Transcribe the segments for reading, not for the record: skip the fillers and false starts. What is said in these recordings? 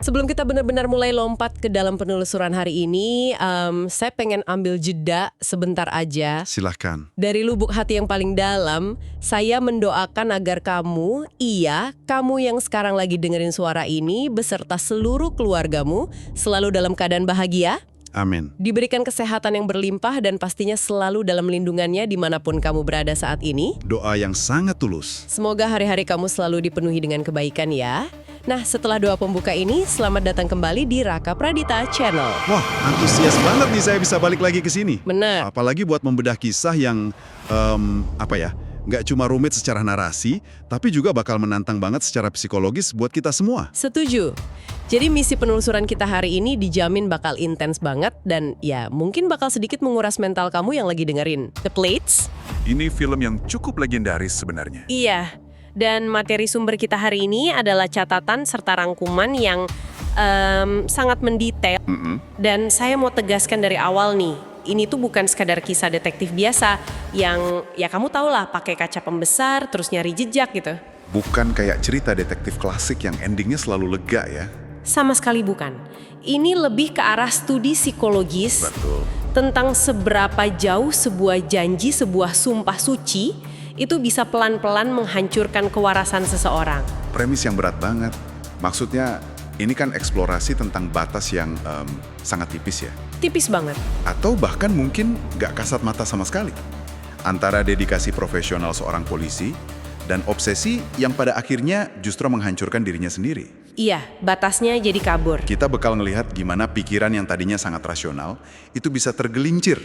Sebelum kita benar-benar mulai lompat ke dalam penelusuran hari ini, saya pengen ambil jeda sebentar aja. Silahkan. Dari lubuk hati yang paling dalam, saya mendoakan agar kamu yang sekarang lagi dengerin suara ini, beserta seluruh keluargamu, selalu dalam keadaan bahagia, Amin. diberikan kesehatan yang berlimpah, dan pastinya selalu dalam lindungannya dimanapun kamu berada saat ini. Doa yang sangat tulus. Semoga hari-hari kamu selalu dipenuhi dengan kebaikan ya. Nah, setelah doa pembuka ini, selamat datang kembali di Raka Pradita Channel. Wah, antusias banget nih saya bisa balik lagi ke sini. Benar. Apalagi buat membedah kisah yang, nggak cuma rumit secara narasi, tapi juga bakal menantang banget secara psikologis buat kita semua. Setuju. Jadi misi penelusuran kita hari ini dijamin bakal intens banget dan ya mungkin bakal sedikit menguras mental kamu yang lagi dengerin. The Plates? Ini film yang cukup legendaris sebenarnya. Iya. Dan materi sumber kita hari ini adalah catatan serta rangkuman yang sangat mendetail. Dan saya mau tegaskan dari awal nih, ini tuh bukan sekadar kisah detektif biasa yang ya kamu tau lah pakai kaca pembesar terus nyari jejak gitu. Bukan kayak cerita detektif klasik yang endingnya selalu lega ya. Sama sekali bukan. Ini lebih ke arah studi psikologis. Betul. Tentang seberapa jauh sebuah janji, sebuah sumpah suci itu bisa pelan-pelan menghancurkan kewarasan seseorang. Premis yang berat banget. Maksudnya ini kan eksplorasi tentang batas yang sangat tipis ya. Tipis banget. Atau bahkan mungkin nggak kasat mata sama sekali. Antara dedikasi profesional seorang polisi dan obsesi yang pada akhirnya justru menghancurkan dirinya sendiri. Iya, batasnya jadi kabur. Kita bakal ngelihat gimana pikiran yang tadinya sangat rasional itu bisa tergelincir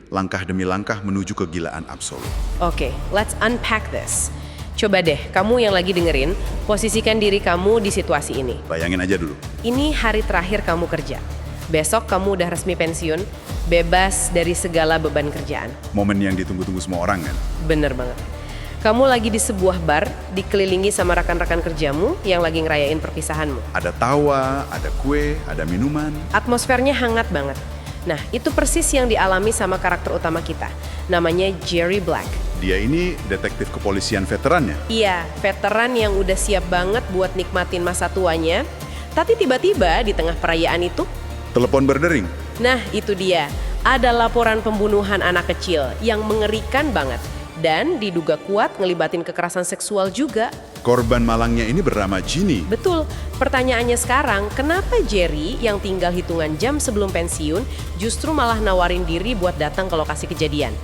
langkah demi langkah menuju kegilaan absolut. Oke, let's unpack this. Coba deh, kamu yang lagi dengerin, posisikan diri kamu di situasi ini. Bayangin aja dulu. Ini hari terakhir kamu kerja. Besok kamu udah resmi pensiun, bebas dari segala beban kerjaan. Momen yang ditunggu-tunggu semua orang kan? Bener banget. Kamu lagi di sebuah bar, dikelilingi sama rekan-rekan kerjamu yang lagi ngerayain perpisahanmu. Ada tawa, ada kue, ada minuman. Atmosfernya hangat banget. Nah, itu persis yang dialami sama karakter utama kita. Namanya Jerry Black. Dia ini detektif kepolisian veteran ya? Iya, veteran yang udah siap banget buat nikmatin masa tuanya. Tapi tiba-tiba di tengah perayaan itu, Telepon berdering. nah itu dia. Ada laporan pembunuhan anak kecil yang mengerikan banget. Dan diduga kuat ngelibatin kekerasan seksual juga. Korban malangnya ini bernama Ginny. Betul, pertanyaannya sekarang, kenapa Jerry yang tinggal hitungan jam sebelum pensiun justru malah nawarin diri buat datang ke lokasi kejadian?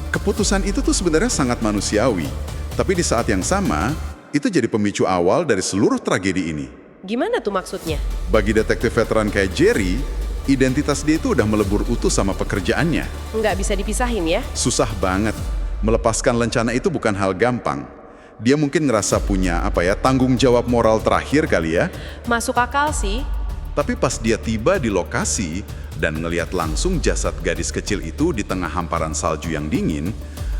Keputusan itu tuh sebenarnya sangat manusiawi. Tapi di saat yang sama, itu jadi pemicu awal dari seluruh tragedi ini. Gimana tuh maksudnya? Bagi detektif veteran kayak Jerry, identitas dia itu udah melebur utuh sama pekerjaannya. Nggak bisa dipisahin ya? Susah banget. Melepaskan lencana itu bukan hal gampang. Dia mungkin ngerasa punya tanggung jawab moral terakhir kali ya. Masuk akal sih. Tapi pas dia tiba di lokasi dan ngelihat langsung jasad gadis kecil itu di tengah hamparan salju yang dingin,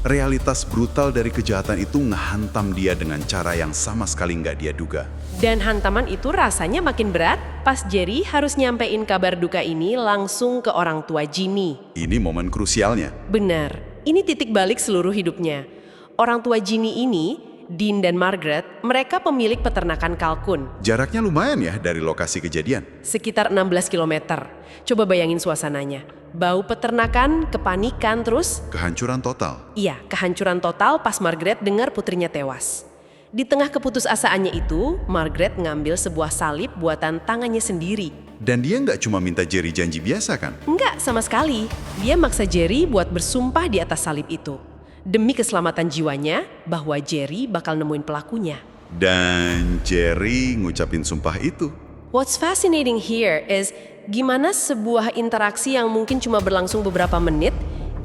realitas brutal dari kejahatan itu ngehantam dia dengan cara yang sama sekali nggak dia duga. Dan hantaman itu rasanya makin berat pas Jerry harus nyampein kabar duka ini langsung ke orang tua Ginny. Ini momen krusialnya. Benar, ini titik balik seluruh hidupnya. Orang tua Ginny ini, Dean dan Margaret, mereka pemilik peternakan kalkun. Jaraknya lumayan ya dari lokasi kejadian. Sekitar 16 km. Coba bayangin suasananya. Bau peternakan, kepanikan, terus... Kehancuran total. Iya, kehancuran total pas Margaret dengar putrinya tewas. Di tengah keputusasaannya itu, Margaret ngambil sebuah salib buatan tangannya sendiri. Dan dia nggak cuma minta Jerry janji biasa kan? Enggak, sama sekali. Dia maksa Jerry buat bersumpah di atas salib itu. Demi keselamatan jiwanya, bahwa Jerry bakal nemuin pelakunya. Dan Jerry ngucapin sumpah itu. What's fascinating here is gimana sebuah interaksi yang mungkin cuma berlangsung beberapa menit,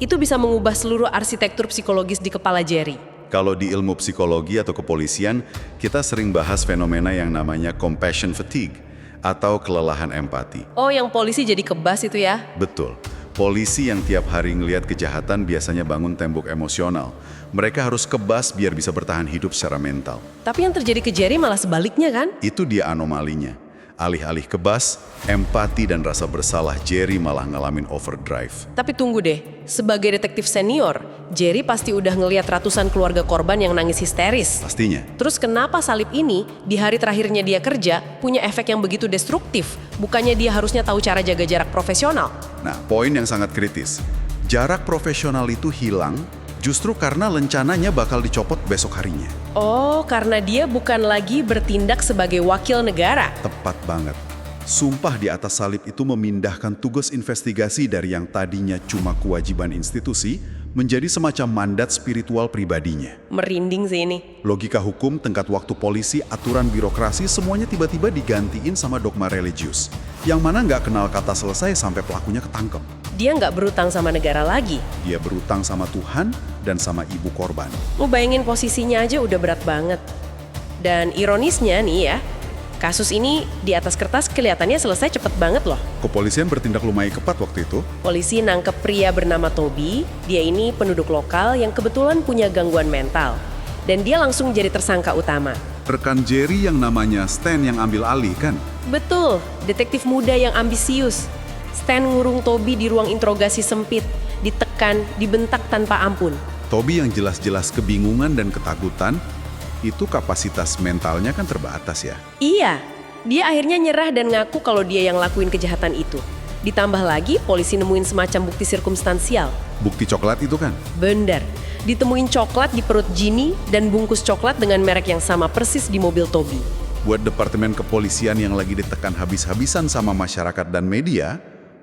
itu bisa mengubah seluruh arsitektur psikologis di kepala Jerry. Kalau di ilmu psikologi atau kepolisian, kita sering bahas fenomena yang namanya compassion fatigue atau kelelahan empati. Oh, yang polisi jadi kebas itu ya? Betul. Polisi yang tiap hari ngelihat kejahatan biasanya bangun tembok emosional. Mereka harus kebas biar bisa bertahan hidup secara mental. Tapi yang terjadi ke Jerry malah sebaliknya kan? Itu dia anomalinya. Alih-alih kebas, empati dan rasa bersalah Jerry malah ngalamin overdrive. Tapi tunggu deh, sebagai detektif senior, Jerry pasti udah ngelihat ratusan keluarga korban yang nangis histeris. Pastinya. Terus kenapa salib ini, di hari terakhirnya dia kerja, punya efek yang begitu destruktif? Bukannya dia harusnya tahu cara jaga jarak profesional? Nah, poin yang sangat kritis. Jarak profesional itu hilang justru karena lencananya bakal dicopot besok harinya. Oh, karena dia bukan lagi bertindak sebagai wakil negara. Tepat banget. Sumpah di atas salib itu memindahkan tugas investigasi dari yang tadinya cuma kewajiban institusi menjadi semacam mandat spiritual pribadinya. Merinding sih ini. Logika hukum, tenggat waktu polisi, aturan birokrasi, semuanya tiba-tiba digantiin sama dogma religius. Yang mana nggak kenal kata selesai sampai pelakunya ketangkep. Dia nggak berutang sama negara lagi. Dia berutang sama Tuhan dan sama ibu korban. Lu bayangin posisinya aja udah berat banget. Dan ironisnya nih ya, kasus ini di atas kertas kelihatannya selesai cepet banget loh. Kepolisian bertindak lumayan cepat waktu itu. Polisi nangkep pria bernama Toby. Dia ini penduduk lokal yang kebetulan punya gangguan mental. Dan dia langsung jadi tersangka utama. Rekan Jerry yang namanya Stan yang ambil alih kan? Betul, detektif muda yang ambisius. Stan ngurung Toby di ruang interogasi sempit, ditekan, dibentak tanpa ampun. Toby yang jelas-jelas kebingungan dan ketakutan, itu kapasitas mentalnya kan terbatas ya. Iya, dia akhirnya nyerah dan ngaku kalau dia yang lakuin kejahatan itu. Ditambah lagi, polisi nemuin semacam bukti sirkumstansial. Bukti coklat itu kan? Bener, ditemuin coklat di perut Ginny dan bungkus coklat dengan merek yang sama persis di mobil Toby. Buat departemen kepolisian yang lagi ditekan habis-habisan sama masyarakat dan media,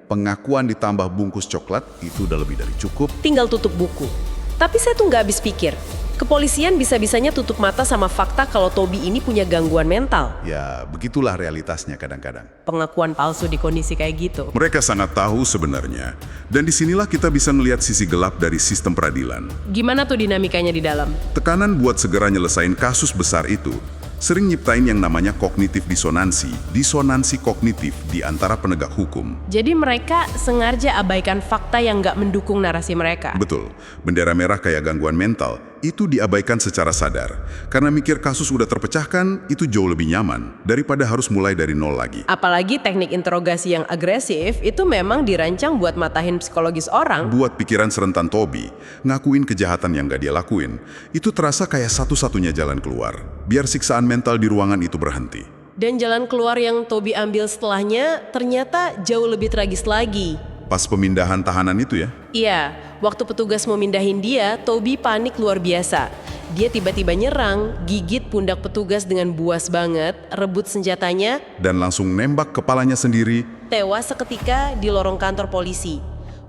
pengakuan ditambah bungkus coklat itu udah lebih dari cukup. Tinggal tutup buku. Tapi saya tuh nggak habis pikir. Kepolisian bisa-bisanya tutup mata sama fakta kalau Toby ini punya gangguan mental. Ya, begitulah realitasnya kadang-kadang. Pengakuan palsu di kondisi kayak gitu. Mereka sangat tahu sebenarnya. Dan disinilah kita bisa melihat sisi gelap dari sistem peradilan. Gimana tuh dinamikanya di dalam? Tekanan buat segera nyelesain kasus besar itu sering nyiptain yang namanya kognitif disonansi kognitif di antara penegak hukum. Jadi mereka sengaja abaikan fakta yang nggak mendukung narasi mereka. Betul, bendera merah kayak gangguan mental itu diabaikan secara sadar. Karena mikir kasus udah terpecahkan, itu jauh lebih nyaman daripada harus mulai dari nol lagi. Apalagi teknik interogasi yang agresif itu memang dirancang buat matahin psikologis orang. Buat pikiran serentan Toby, ngakuin kejahatan yang gak dia lakuin, itu terasa kayak satu-satunya jalan keluar. Biar siksaan mental di ruangan itu berhenti. Dan jalan keluar yang Toby ambil setelahnya ternyata jauh lebih tragis lagi. Pas pemindahan tahanan itu ya? Iya, waktu petugas mau mindahin dia, Toby panik luar biasa. Dia tiba-tiba nyerang, gigit pundak petugas dengan buas banget, rebut senjatanya, Dan langsung nembak kepalanya sendiri. tewas seketika di lorong kantor polisi.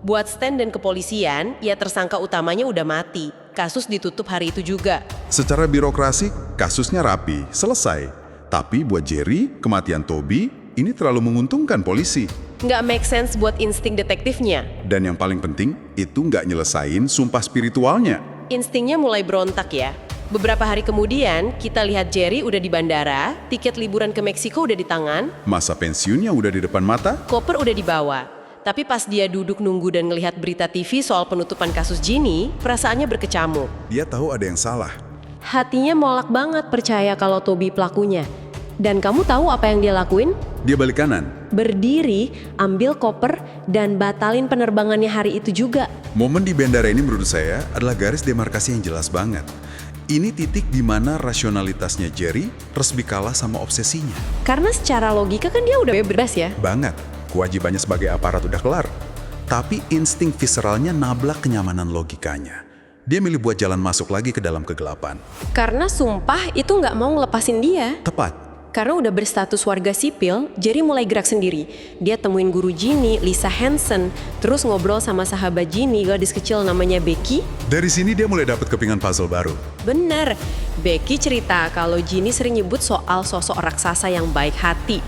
Buat Stan dan kepolisian, ya tersangka utamanya udah mati. Kasus ditutup hari itu juga. Secara birokrasi, kasusnya rapi, selesai. Tapi buat Jerry, kematian Toby, ini terlalu menguntungkan polisi. Nggak make sense buat insting detektifnya. Dan yang paling penting, itu nggak nyelesain sumpah spiritualnya. Instingnya mulai berontak ya. Beberapa hari kemudian, kita lihat Jerry udah di bandara, tiket liburan ke Meksiko udah di tangan, Masa pensiunnya udah di depan mata. koper udah dibawa. Tapi pas dia duduk nunggu dan ngelihat berita TV soal penutupan kasus Ginny, perasaannya berkecamuk. Dia tahu ada yang salah. Hatinya molak banget percaya kalau Toby pelakunya. Dan kamu tahu apa yang dia lakuin? Dia balik kanan. Berdiri, ambil koper, dan batalin penerbangannya hari itu juga. Momen di bandara ini menurut saya adalah garis demarkasi yang jelas banget. Ini titik di mana rasionalitasnya Jerry resmi kalah sama obsesinya. Karena secara logika kan dia udah bebas ya. Banget. Kewajibannya sebagai aparat udah kelar. Tapi insting visceralnya nablak kenyamanan logikanya. Dia milih buat jalan masuk lagi ke dalam kegelapan. Karena sumpah itu nggak mau ngelepasin dia. Tepat. Karena udah berstatus warga sipil, Jerry mulai gerak sendiri. Dia temuin guru Ginny, Lisa Hansen, terus ngobrol sama sahabat Ginny, gadis kecil namanya Becky. Dari sini dia mulai dapat kepingan puzzle baru. Bener, Becky cerita kalau Ginny sering nyebut soal sosok raksasa yang baik hati.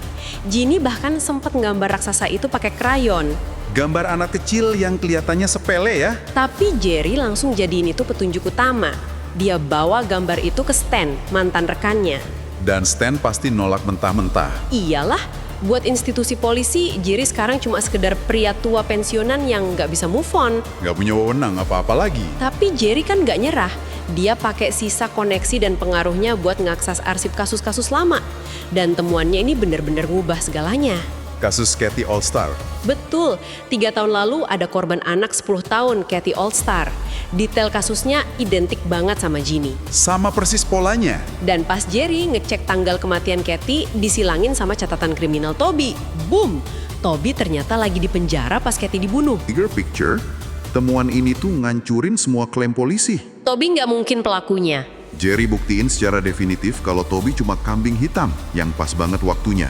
Ginny bahkan sempat nggambar raksasa itu pakai krayon. Gambar anak kecil yang kelihatannya sepele ya. Tapi Jerry langsung jadiin itu petunjuk utama. Dia bawa gambar itu ke Stan, mantan rekannya. Dan Stan pasti nolak mentah-mentah. Iyalah, buat institusi polisi, Jerry sekarang cuma sekedar pria tua pensiunan yang nggak bisa move on. Nggak punya wewenang apa-apa lagi. Tapi Jerry kan nggak nyerah. Dia pakai sisa koneksi dan pengaruhnya buat ngakses arsip kasus-kasus lama. Dan temuannya ini benar-benar ngubah segalanya. Kasus Kathy Allstar. Betul, 3 tahun lalu ada korban anak 10 tahun, Kathy Allstar. Detail kasusnya identik banget sama Ginny. Sama persis polanya. Dan pas Jerry ngecek tanggal kematian Kathy, disilangin sama catatan kriminal Toby. Boom! Toby ternyata lagi di penjara pas Kathy dibunuh. Bigger picture, temuan ini tuh ngancurin semua klaim polisi. Toby nggak mungkin pelakunya. Jerry buktiin secara definitif kalau Toby cuma kambing hitam yang pas banget waktunya.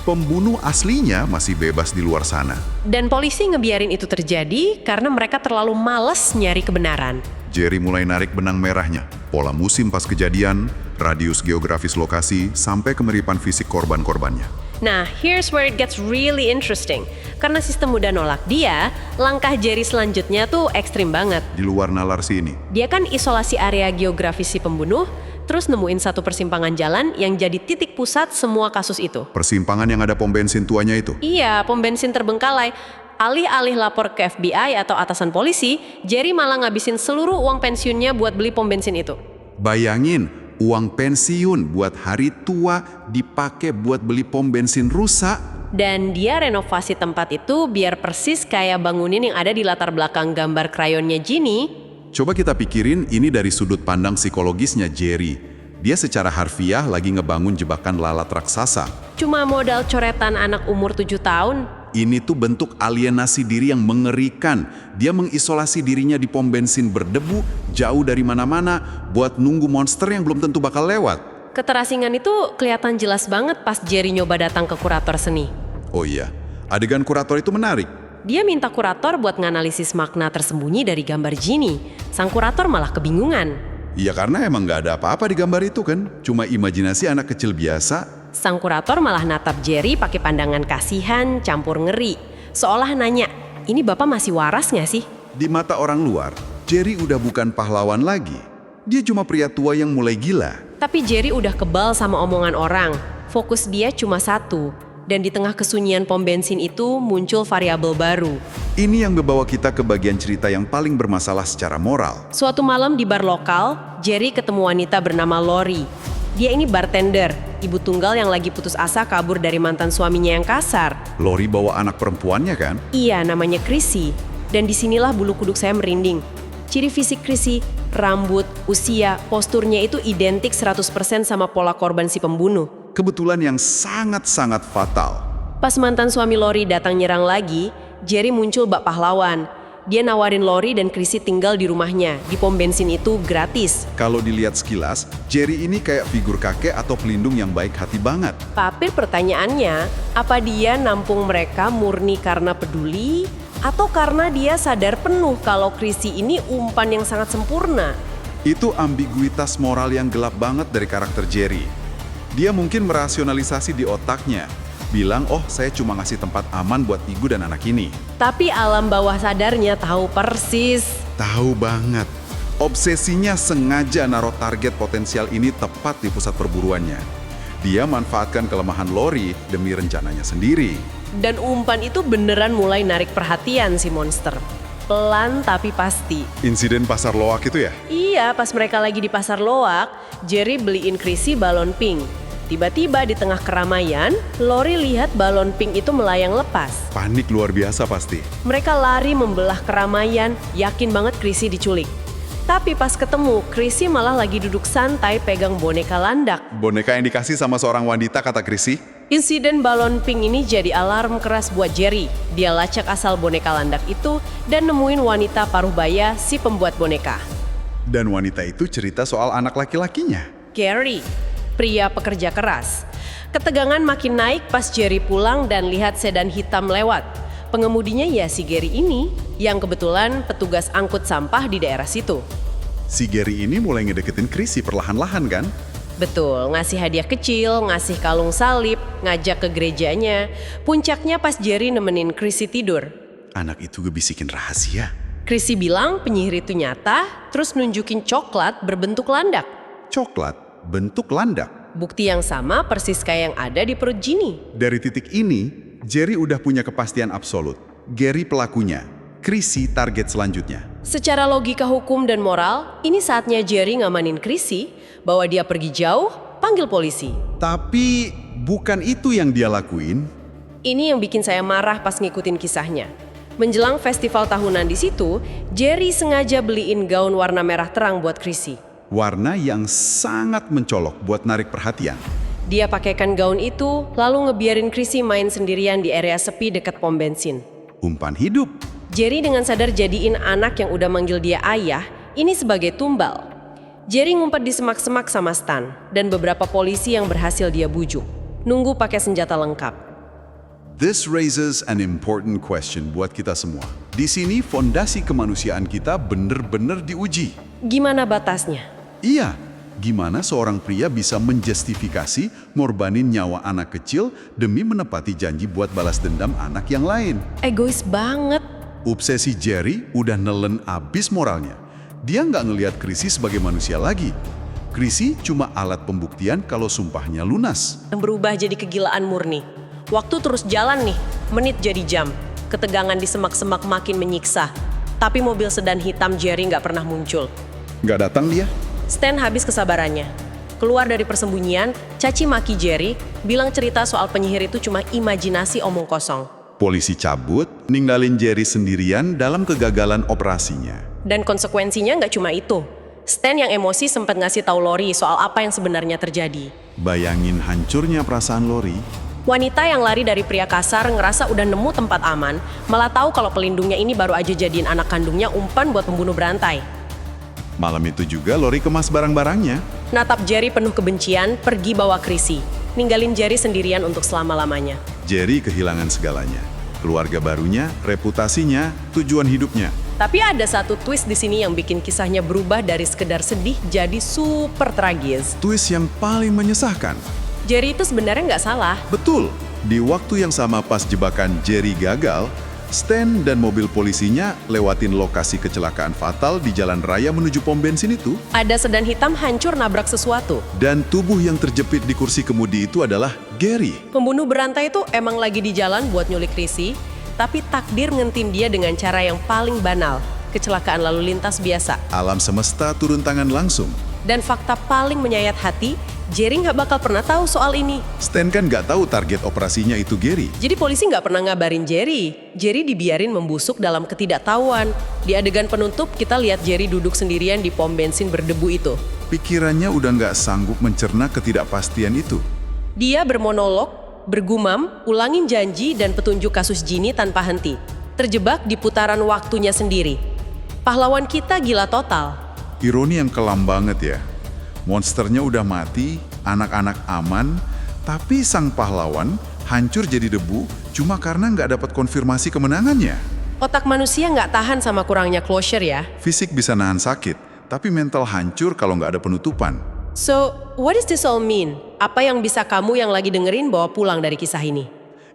Pembunuh aslinya masih bebas di luar sana. Dan polisi ngebiarin itu terjadi karena mereka terlalu males nyari kebenaran. Jerry mulai narik benang merahnya. Pola musim pas kejadian, radius geografis lokasi, sampai kemiripan fisik korban-korbannya. Nah, here's where it gets really interesting. Karena sistem udah nolak dia, langkah Jerry selanjutnya tuh ekstrim banget. Di luar nalar sini. Dia kan isolasi area geografis si pembunuh, terus nemuin satu persimpangan jalan yang jadi titik pusat semua kasus itu. Persimpangan yang ada pom bensin tuanya itu. Iya, pom bensin terbengkalai. Alih-alih lapor ke FBI atau atasan polisi, Jerry malah ngabisin seluruh uang pensiunnya buat beli pom bensin itu. Bayangin, uang pensiun buat hari tua dipakai buat beli pom bensin rusak. Dan dia renovasi tempat itu biar persis kayak bangunin yang ada di latar belakang gambar krayonnya Ginny. Coba kita pikirin ini dari sudut pandang psikologisnya Jerry. Dia secara harfiah lagi ngebangun jebakan lalat raksasa. Cuma modal coretan anak umur 7 tahun. Ini tuh bentuk alienasi diri yang mengerikan. Dia mengisolasi dirinya di pom bensin berdebu, jauh dari mana-mana, buat nunggu monster yang belum tentu bakal lewat. Keterasingan itu kelihatan jelas banget pas Jerry nyoba datang ke kurator seni. Oh iya, adegan kurator itu menarik. Dia minta kurator buat nganalisis makna tersembunyi dari gambar Ginny. Sang kurator malah kebingungan. Iya karena emang nggak ada apa-apa di gambar itu kan. Cuma imajinasi anak kecil biasa. Sang kurator malah natap Jerry pakai pandangan kasihan campur ngeri. Seolah nanya, ini bapak masih waras nggak sih? Di mata orang luar, Jerry udah bukan pahlawan lagi. Dia cuma pria tua yang mulai gila. Tapi Jerry udah kebal sama omongan orang. Fokus dia cuma satu. Dan di tengah kesunyian pom bensin itu muncul variabel baru. Ini yang membawa kita ke bagian cerita yang paling bermasalah secara moral. Suatu malam di bar lokal, Jerry ketemu wanita bernama Lori. Dia ini bartender, ibu tunggal yang lagi putus asa kabur dari mantan suaminya yang kasar. Lori bawa anak perempuannya kan? Iya, namanya Chrissy. Dan disinilah bulu kuduk saya merinding. Ciri fisik Chrissy, rambut, usia, posturnya itu identik 100% sama pola korban si pembunuh. Kebetulan yang sangat-sangat fatal. Pas mantan suami Lori datang nyerang lagi, Jerry muncul bak pahlawan. Dia nawarin Lori dan Chrissy tinggal di rumahnya, di pom bensin itu gratis. Kalau dilihat sekilas, Jerry ini kayak figur kakek atau pelindung yang baik hati banget. Tapi pertanyaannya, apa dia nampung mereka murni karena peduli? Atau karena dia sadar penuh kalau Chrissy ini umpan yang sangat sempurna? Itu ambiguitas moral yang gelap banget dari karakter Jerry. Dia mungkin merasionalisasi di otaknya. Bilang, oh saya cuma ngasih tempat aman buat Igu dan anak ini. Tapi alam bawah sadarnya tahu persis. Tahu banget. Obsesinya sengaja naruh target potensial ini tepat di pusat perburuannya. Dia manfaatkan kelemahan Lori demi rencananya sendiri. Dan umpan itu beneran mulai narik perhatian si monster. Pelan tapi pasti. Insiden pasar loak itu ya? Iya, pas mereka lagi di pasar loak, Jerry beliin Chrissy balon pink. Tiba-tiba di tengah keramaian, Lori lihat balon pink itu melayang lepas. Panik luar biasa pasti. Mereka lari membelah keramaian, yakin banget Chrissy diculik. Tapi pas ketemu, Chrissy malah lagi duduk santai pegang boneka landak. Boneka yang dikasih sama seorang wanita, kata Chrissy. Insiden balon pink ini jadi alarm keras buat Jerry. Dia lacak asal boneka landak itu dan nemuin wanita paruh baya si pembuat boneka. Dan wanita itu cerita soal anak laki-lakinya. Gary, pria pekerja keras. Ketegangan makin naik pas Jerry pulang dan lihat sedan hitam lewat. Pengemudinya ya si Gary ini, yang kebetulan petugas angkut sampah di daerah situ. Si Gary ini mulai ngedeketin Chrissy perlahan-lahan kan? Betul, ngasih hadiah kecil, ngasih kalung salib, ngajak ke gerejanya. Puncaknya pas Jerry nemenin Chrissy tidur. Anak itu ngebisikin rahasia. Chrissy bilang penyihir itu nyata, terus nunjukin coklat berbentuk landak. Coklat bentuk landak. Bukti yang sama persis kayak yang ada di perut Ginny. Dari titik ini, Jerry udah punya kepastian absolut. Gary pelakunya, Chrissy target selanjutnya. Secara logika hukum dan moral, ini saatnya Jerry ngamanin Chrissy, bawa dia pergi jauh, panggil polisi. Tapi bukan itu yang dia lakuin. Ini yang bikin saya marah pas ngikutin kisahnya. Menjelang festival tahunan di situ, Jerry sengaja beliin gaun warna merah terang buat Chrissy. Warna yang sangat mencolok buat narik perhatian. Dia pakaikan gaun itu, lalu ngebiarin Chrissy main sendirian di area sepi dekat pom bensin. Umpan hidup. Jerry dengan sadar jadiin anak yang udah manggil dia ayah, ini sebagai tumbal. Jerry ngumpet di semak-semak sama Stan, dan beberapa polisi yang berhasil dia bujuk. Nunggu pakai senjata lengkap. This raises an important question buat kita semua. Di sini fondasi kemanusiaan kita bener-bener diuji. Gimana batasnya? Iya, gimana seorang pria bisa menjustifikasi ngorbanin nyawa anak kecil demi menepati janji buat balas dendam anak yang lain? Egois banget. Obsesi Jerry udah nelen abis moralnya. Dia nggak ngelihat Chrissy sebagai manusia lagi. Chrissy cuma alat pembuktian kalau sumpahnya lunas. Berubah jadi kegilaan murni. Waktu terus jalan nih, menit jadi jam. Ketegangan di semak-semak makin menyiksa. Tapi mobil sedan hitam Jerry nggak pernah muncul. Nggak datang dia? Stan habis kesabarannya. Keluar dari persembunyian, caci maki Jerry, bilang cerita soal penyihir itu cuma imajinasi omong kosong. Polisi cabut, ninggalin Jerry sendirian dalam kegagalan operasinya. Dan konsekuensinya nggak cuma itu. Stan yang emosi sempat ngasih tahu Lori soal apa yang sebenarnya terjadi. Bayangin hancurnya perasaan Lori. Wanita yang lari dari pria kasar ngerasa udah nemu tempat aman, malah tahu kalau pelindungnya ini baru aja jadiin anak kandungnya umpan buat pembunuh berantai. Malam itu juga Lori kemas barang-barangnya. Natap Jerry penuh kebencian, pergi bawa Chrissy. Ninggalin Jerry sendirian untuk selama-lamanya. Jerry kehilangan segalanya. Keluarga barunya, reputasinya, tujuan hidupnya. Tapi ada satu twist di sini yang bikin kisahnya berubah dari sekedar sedih jadi super tragis. Twist yang paling menyesakkan. Jerry itu sebenarnya nggak salah. Betul, di waktu yang sama pas jebakan Jerry gagal, Stan dan mobil polisinya lewatin lokasi kecelakaan fatal di jalan raya menuju pom bensin itu. Ada sedan hitam hancur nabrak sesuatu. Dan tubuh yang terjepit di kursi kemudi itu adalah Gary. Pembunuh berantai itu emang lagi di jalan buat nyulik Chrissy, tapi takdir ngentim dia dengan cara yang paling banal, kecelakaan lalu lintas biasa. Alam semesta turun tangan langsung. Dan fakta paling menyayat hati, Jerry nggak bakal pernah tahu soal ini. Stan kan nggak tahu target operasinya itu Gary. Jadi polisi nggak pernah ngabarin Jerry. Jerry dibiarin membusuk dalam ketidaktahuan. Di adegan penutup, kita lihat Jerry duduk sendirian di pom bensin berdebu itu. Pikirannya udah nggak sanggup mencerna ketidakpastian itu. Dia bermonolog, bergumam, ulangin janji dan petunjuk kasus Ginny tanpa henti. Terjebak di putaran waktunya sendiri. Pahlawan kita gila total. Ironi yang kelam banget ya. Monsternya udah mati, anak-anak aman, tapi sang pahlawan hancur jadi debu cuma karena nggak dapat konfirmasi kemenangannya. Otak manusia nggak tahan sama kurangnya closure ya. Fisik bisa nahan sakit, tapi mental hancur kalau nggak ada penutupan. So, what does this all mean? Apa yang bisa kamu yang lagi dengerin bawa pulang dari kisah ini?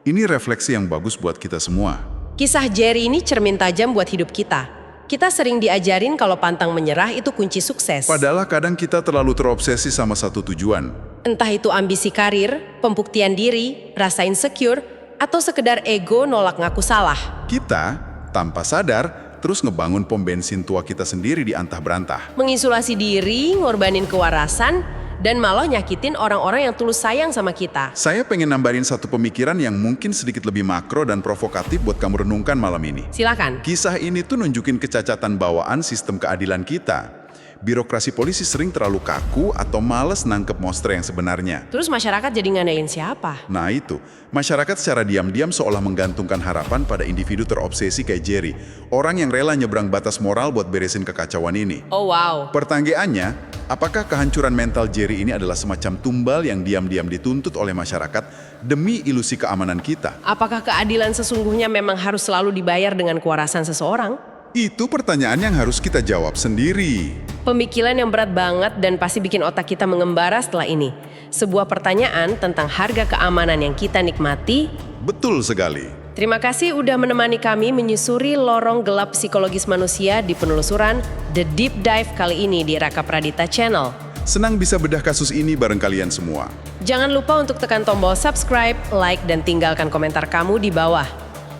Ini refleksi yang bagus buat kita semua. Kisah Jerry ini cermin tajam buat hidup kita. Kita sering diajarin kalau pantang menyerah itu kunci sukses. Padahal kadang kita terlalu terobsesi sama satu tujuan. Entah itu ambisi karir, pembuktian diri, rasa insecure, atau sekedar ego nolak ngaku salah. Kita, tanpa sadar, terus ngebangun pom bensin tua kita sendiri di antah berantah. Mengisolasi diri, ngorbanin kewarasan, dan malah nyakitin orang-orang yang tulus sayang sama kita. Saya pengen nambahin satu pemikiran yang mungkin sedikit lebih makro dan provokatif buat kamu renungkan malam ini. Silakan. Kisah ini tuh nunjukin kecacatan bawaan sistem keadilan kita. Birokrasi polisi sering terlalu kaku atau males nangkep monster yang sebenarnya. Terus masyarakat jadi ngadain siapa? Nah itu, masyarakat secara diam-diam seolah menggantungkan harapan pada individu terobsesi kayak Jerry. Orang yang rela nyebrang batas moral buat beresin kekacauan ini. Oh wow. Pertanyaannya, apakah kehancuran mental Jerry ini adalah semacam tumbal yang diam-diam dituntut oleh masyarakat demi ilusi keamanan kita? Apakah keadilan sesungguhnya memang harus selalu dibayar dengan kewarasan seseorang? Itu pertanyaan yang harus kita jawab sendiri. Pemikiran yang berat banget dan pasti bikin otak kita mengembara setelah ini. Sebuah pertanyaan tentang harga keamanan yang kita nikmati. Betul sekali. Terima kasih udah menemani kami menyusuri lorong gelap psikologis manusia di penelusuran The Deep Dive kali ini di Raka Pradita Channel. Senang bisa bedah kasus ini bareng kalian semua. Jangan lupa untuk tekan tombol subscribe, like, dan tinggalkan komentar kamu di bawah.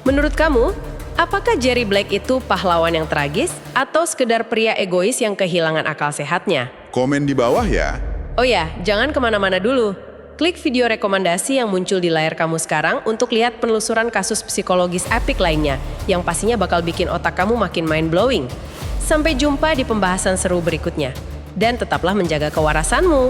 Menurut kamu, apakah Jerry Black itu pahlawan yang tragis atau sekedar pria egois yang kehilangan akal sehatnya? Komen di bawah ya. Oh ya, jangan kemana-mana dulu. Klik video rekomendasi yang muncul di layar kamu sekarang untuk lihat penelusuran kasus psikologis epik lainnya, yang pastinya bakal bikin otak kamu makin mind-blowing. Sampai jumpa di pembahasan seru berikutnya. Dan tetaplah menjaga kewarasanmu.